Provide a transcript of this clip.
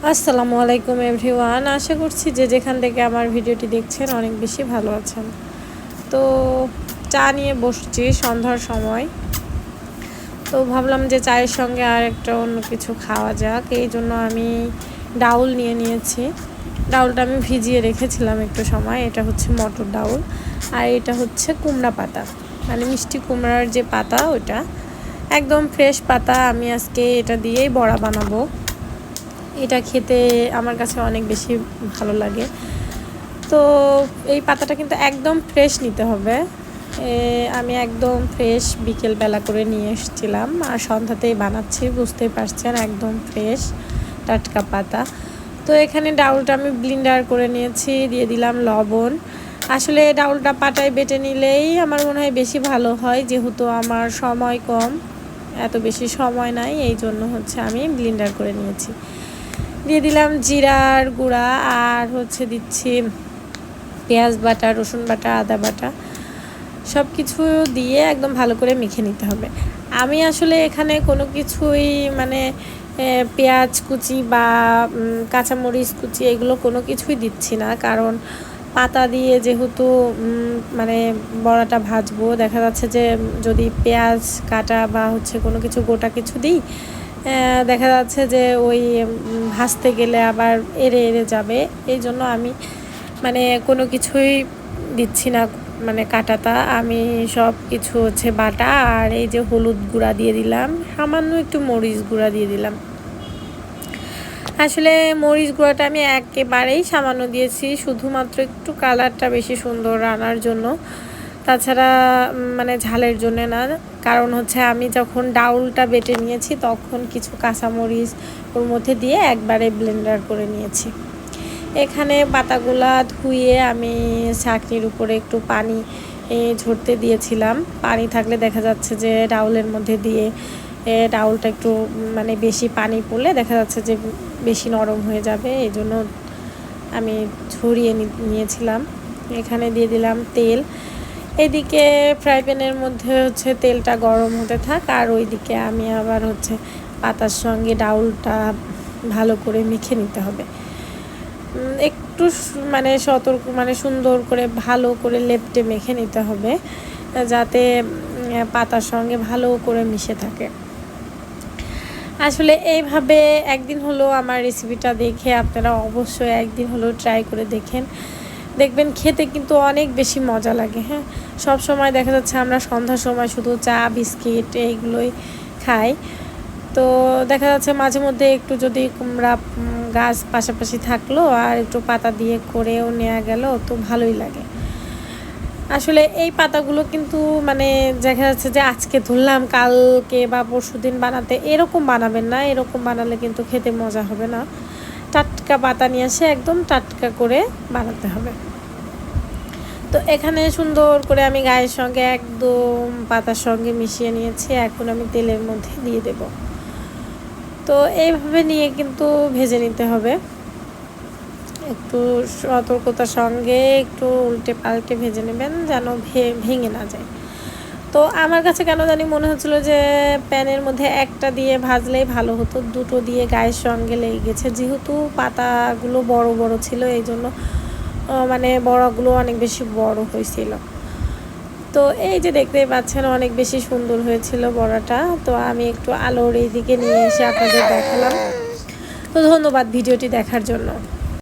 আসসালামু আলাইকুম এভরিওয়ান। আশা করছি যে যেখান থেকে আমার ভিডিওটি দেখছেন অনেক বেশি ভালো আছেন। তো চা নিয়ে বসছি সন্ধ্যার সময়। তো ভাবলাম যে চায়ের সঙ্গে আর একটা অন্য কিছু খাওয়া যাক, এই জন্য আমি ডাউল নিয়ে নিয়েছি। ডাউলটা আমি ভিজিয়ে রেখেছিলাম একটু সময়। এটা হচ্ছে মটর ডাউল, আর এটা হচ্ছে কুমড়া পাতা, মানে মিষ্টি কুমড়ার যে পাতা, ওটা একদম ফ্রেশ পাতা। আমি আজকে এটা দিয়েই বড়া বানাবো। এটা খেতে আমার কাছে অনেক বেশি ভালো লাগে। তো এই পাতাটা কিন্তু একদম ফ্রেশ নিতে হবে। আমি একদম ফ্রেশ বিকেলবেলা করে নিয়ে এসেছিলাম, আর সন্ধ্যাতেই বানাচ্ছি, বুঝতেই পারছেন, একদম ফ্রেশ টাটকা পাতা। তো এখানে ডাউলটা আমি ব্লেন্ডার করে নিয়েছি, দিয়ে দিলাম লবণ। আসলে ডাউলটা পাটায় বেটে নিলেই আমার মনে হয় বেশি ভালো হয়, যেহেতু আমার সময় কম, এত বেশি সময় নাই, এই জন্য হচ্ছে আমি ব্লেন্ডার করে নিয়েছি। দিয়ে দিলাম জিরার গুঁড়া, আর হচ্ছে দিচ্ছি পেঁয়াজ বাটা, রসুন বাটা, আদা বাটা, সব কিছু দিয়ে একদম ভালো করে মেখে নিতে হবে। আমি আসলে এখানে কোনো কিছুই মানে পেঁয়াজ কুচি বা কাঁচামরিচ কুচি এগুলো কোনো কিছুই দিচ্ছি না, কারণ পাতা দিয়ে যেহেতু মানে বড়াটা ভাজবো, দেখা যাচ্ছে যে যদি পেঁয়াজ কাটা বা হচ্ছে কোনো কিছু গোটা কিছু দিই, দেখা যাচ্ছে যে ওই ভাজতে গেলে আবার এড়ে যাবে। এই জন্য আমি মানে কোনো কিছুই দিচ্ছি না, মানে কাটাটা আমি সব কিছু হচ্ছে বাটা। আর এই যে হলুদ গুঁড়া দিয়ে দিলাম, সামান্য একটু মরিচ গুঁড়া দিয়ে দিলাম। আসলে মরিচ গুঁড়াটা আমি একেবারেই সামান্য দিয়েছি, শুধুমাত্র একটু কালারটা বেশি সুন্দর আনার জন্য, তাছাড়া মানে ঝালের জন্য না। কারণ হচ্ছে আমি যখন ডাউলটা বেটে নিয়েছি তখন কিছু কাঁচামরিচ ওর মধ্যে দিয়ে একবারে ব্লেন্ডার করে নিয়েছি। এখানে পাতাগুলা ধুয়ে আমি ছাঁকনির উপরে একটু পানি ঝরতে দিয়েছিলাম। পানি থাকলে দেখা যাচ্ছে যে ডাউলের মধ্যে দিয়ে ডাউলটা একটু মানে বেশি পানি পড়লে দেখা যাচ্ছে যে বেশি নরম হয়ে যাবে, এই জন্য আমি ঝরিয়ে নিয়েছিলাম। এখানে দিয়ে দিলাম তেল। এদিকে ফ্রাই প্যানের মধ্যে হচ্ছে তেলটা গরম হতে থাক, আর ওইদিকে আমি আবার হচ্ছে পাতার সঙ্গে ডাউলটা ভালো করে মেখে নিতে হবে। একটু মানে সতর্ক, মানে সুন্দর করে ভালো করে লেপটে মেখে নিতে হবে, যাতে পাতার সঙ্গে ভালো করে মিশে থাকে। আসলে এইভাবে একদিন হলো আমার রেসিপিটা দেখে আপনারা অবশ্যই একদিন হলো ট্রাই করে দেখবেন খেতে কিন্তু অনেক বেশি মজা লাগে। হ্যাঁ, সব সময় দেখা যাচ্ছে আমরা সন্ধ্যার সময় শুধু চা বিস্কিট এইগুলোই খাই। তো দেখা যাচ্ছে মাঝে মধ্যে একটু যদি কুমড়া গাছ পাশাপাশি থাকলো আর একটু পাতা দিয়ে করেও নেওয়া গেল, তো ভালোই লাগে। আসলে এই পাতাগুলো কিন্তু মানে দেখা যাচ্ছে যে আজকে ধরলাম কালকে বা পরশুদিন বানাতে, এরকম বানাবেন না। এরকম বানালে কিন্তু খেতে মজা হবে না। টাটকা পাতা নিয়ে এসে একদম টাটকা করে বানাতে হবে। তো এখানে সুন্দর করে আমি গায়ের সঙ্গে একদম পাতার সঙ্গে মিশিয়ে নিয়েছি। এখন আমি তেলের মধ্যে দিয়ে দেব। তো এইভাবে নিয়ে কিন্তু ভেজে নিতে হবে, একটু সতর্কতার সঙ্গে একটু উল্টে পাল্টে ভেজে নেবেন, যেন ভেঙে না যায়। তো আমার কাছে কেন জানি মনে হচ্ছিলো যে প্যানের মধ্যে একটা দিয়ে ভাজলেই ভালো হতো, দুটো দিয়ে গায়ের সঙ্গে লেগে গেছে। যেহেতু পাতাগুলো বড় বড় ছিল, এই জন্য মানে বড়াগুলো অনেক বেশি বড় হয়েছিল। তো এই যে দেখতেই পাচ্ছেন অনেক বেশি সুন্দর হয়েছিল বড়াটা। তো আমি একটু আলোর এই দিকে নিয়ে এসে আপনাদের দেখালাম। তো ধন্যবাদ ভিডিওটি দেখার জন্য।